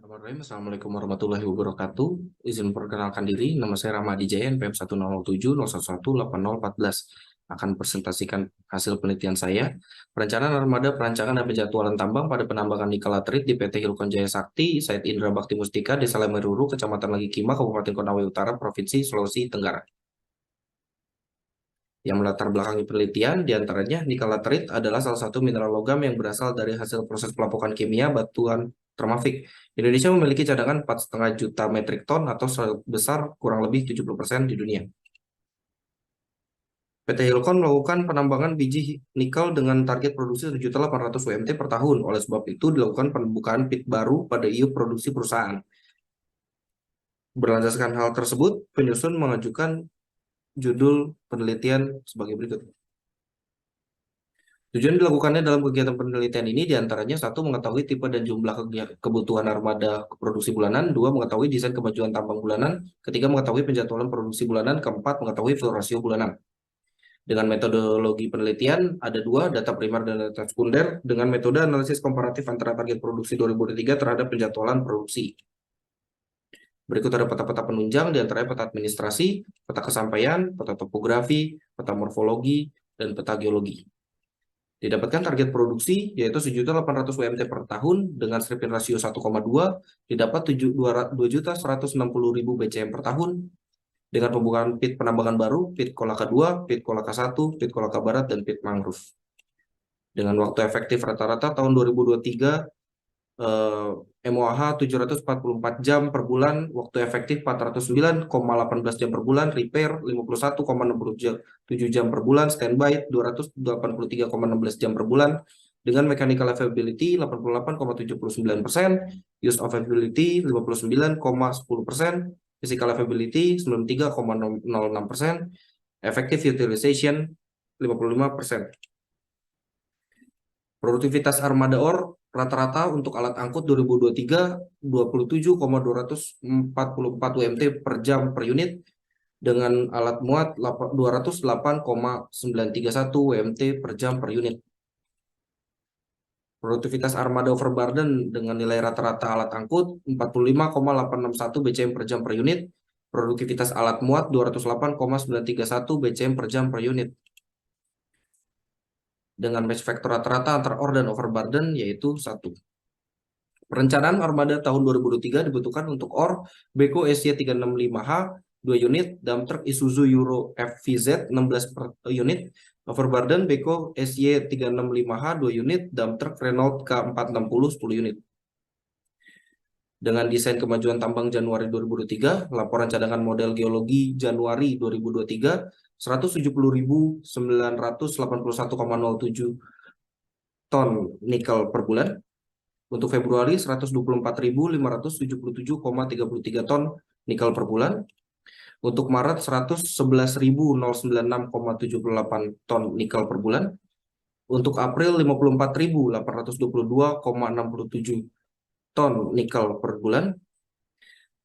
Bismillahirrahmanirrahim. Assalamualaikum warahmatullahi wabarakatuh. Izin perkenalkan diri, nama saya Rahmadi Jaya, NPM 10701180414. Akan presentasikan hasil penelitian saya, perencanaan armada, perancangan dan penjadwalan tambang pada penambangan nikel laterit di PT Hilcon Jaya Sakti, Site Indra Bakti Mustika, Desa Lemeruru, Kecamatan Lagikima, Kabupaten Konawe Utara, Provinsi Sulawesi Tenggara. Yang melatar belakangi penelitian, diantaranya nikel laterit adalah salah satu mineral logam yang berasal dari hasil proses pelapukan kimia batuan termafik. Indonesia memiliki cadangan 4,5 juta metrik ton atau sebesar kurang lebih 70% di dunia. PT Hilcon melakukan penambangan biji nikel dengan target produksi 1.800.000 UMT per tahun. Oleh sebab itu dilakukan pembukaan pit baru pada iup produksi perusahaan. Berlandaskan hal tersebut, penyusun mengajukan judul penelitian sebagai berikut. Tujuan dilakukannya dalam kegiatan penelitian ini diantaranya satu, mengetahui tipe dan jumlah kebutuhan armada produksi bulanan, dua, mengetahui desain kemajuan tambang bulanan, ketiga, mengetahui penjadwalan produksi bulanan, keempat, mengetahui flow rasio bulanan. Dengan metodologi penelitian, ada dua, data primer dan data sekunder, dengan metode analisis komparatif antara target produksi 2023 terhadap penjadwalan produksi. Berikut ada peta-peta penunjang, diantaranya peta administrasi, peta kesampaian, peta topografi, peta morfologi, dan peta geologi. Didapatkan target produksi yaitu 1.800.000 UMT per tahun dengan stripping rasio 1,2, didapat 2.160.000 BCM per tahun dengan pembukaan pit penambangan baru, pit Kolaka 2, pit Kolaka 1, pit Kolaka Barat, dan pit Mangrove. Dengan waktu efektif rata-rata tahun 2023 MOH 744 jam per bulan, waktu efektif 409,18 jam per bulan, repair 51,67 jam per bulan, standby 283,16 jam per bulan, dengan mechanical availability 88,79%, use of availability 59,10%, physical availability 93,06%, effective utilization 55%. Produktivitas armada ore rata-rata untuk alat angkut 2023 27,244 UMT per jam per unit dengan alat muat 208,931 UMT per jam per unit. Produktivitas armada overburden dengan nilai rata-rata alat angkut 45,861 BCM per jam per unit. Produktivitas alat muat 208,931 BCM per jam per unit. Dengan match factor rata-rata antara ore dan overburden yaitu 1. Perencanaan armada tahun 2023 dibutuhkan untuk ore Beko SY365H 2 unit, dump truck Isuzu Euro FVZ 16 per unit, overburden Beko SY365H 2 unit, dump truck Renault K460 10 unit. Dengan desain kemajuan tambang Januari 2023, laporan cadangan model geologi Januari 2023, 170.981,07 ton nikel per bulan. Untuk Februari, 124.577,33 ton nikel per bulan. Untuk Maret, 111.096,78 ton nikel per bulan. Untuk April, 54.822,67 ton nikel per bulan.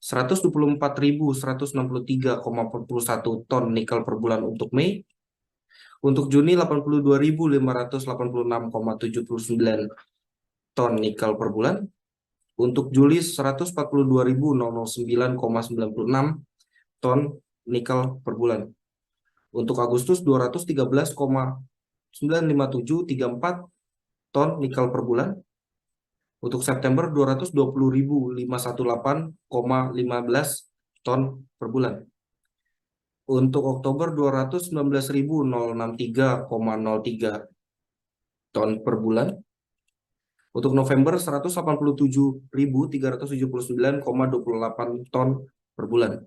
124.163,41 ton nikel per bulan untuk Mei. Untuk Juni 82.586,79 ton nikel per bulan. Untuk Juli 142.009,96 ton nikel per bulan. Untuk Agustus 213,95734 ton nikel per bulan. Untuk September 220.518,15 ton per bulan. Untuk Oktober 219.063,03 ton per bulan. Untuk November 187.379,28 ton per bulan.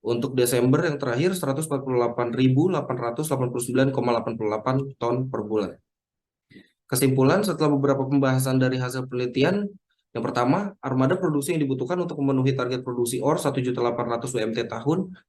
Untuk Desember yang terakhir 148.889,88 ton per bulan. Kesimpulan setelah beberapa pembahasan dari hasil penelitian, yang pertama, armada produksi yang dibutuhkan untuk memenuhi target produksi ore 1.800.000 UMT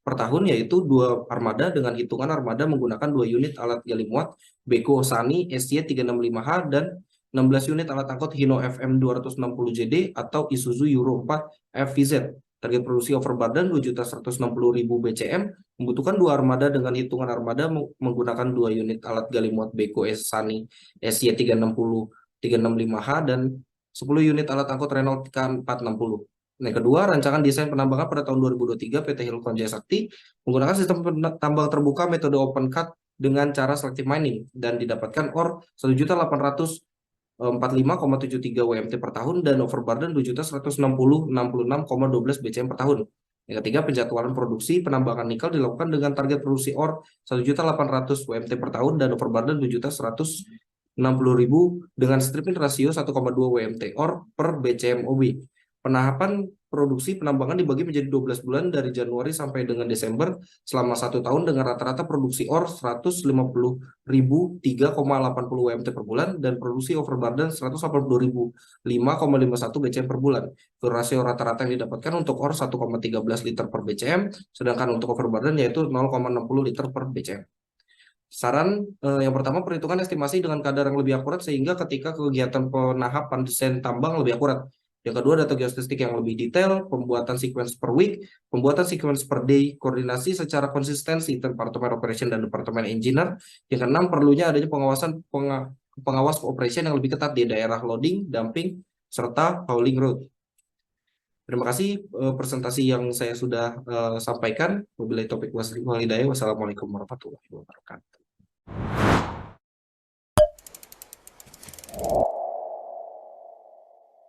per tahun yaitu 2 armada dengan hitungan armada menggunakan 2 unit alat gali muat Beko Sani SY365H dan 16 unit alat angkut Hino FM 260JD atau Isuzu Euro 4 FVZ. Target produksi overburden 2.160.000 BCM, membutuhkan 2 armada dengan hitungan armada menggunakan 2 unit alat gali muat Beko Sani SY365H dan 10 unit alat angkut Renault K460. Nah, kedua, rancangan desain penambangan pada tahun 2023 PT Hilcon Jaya Sakti menggunakan sistem tambang terbuka metode open cut dengan cara selective mining dan didapatkan ore 1.845,73 WMT per tahun dan overburden 2.166,12 BCM per tahun. Yang ketiga, penjadwalan produksi penambangan nikel dilakukan dengan target produksi ore 1.800 WMT per tahun dan overburden 2.160.000 dengan stripping rasio 1,2 WMT ore per BCM OB. Penahapan produksi penambangan dibagi menjadi 12 bulan dari Januari sampai dengan Desember selama 1 tahun dengan rata-rata produksi ore 150.003,80 WMT per bulan dan produksi overburden 182.005,51 BCM per bulan. Rasio rata-rata yang didapatkan untuk ore 1,13 liter per BCM, sedangkan untuk overburden yaitu 0,60 liter per BCM. Saran yang pertama, perhitungan estimasi dengan kadar yang lebih akurat sehingga ketika kegiatan penahapan desain tambang lebih akurat. Yang kedua, data geostatistik yang lebih detail, pembuatan sequence per week, pembuatan sequence per day, koordinasi secara konsistensi Departemen Operation dan Departemen Engineer. Yang keenam, perlunya adanya pengawas operation yang lebih ketat di daerah loading, dumping, serta hauling road. Terima kasih presentasi yang saya sudah sampaikan. Wabillahi taufiq wal hidayah. Wassalamualaikum warahmatullahi wabarakatuh.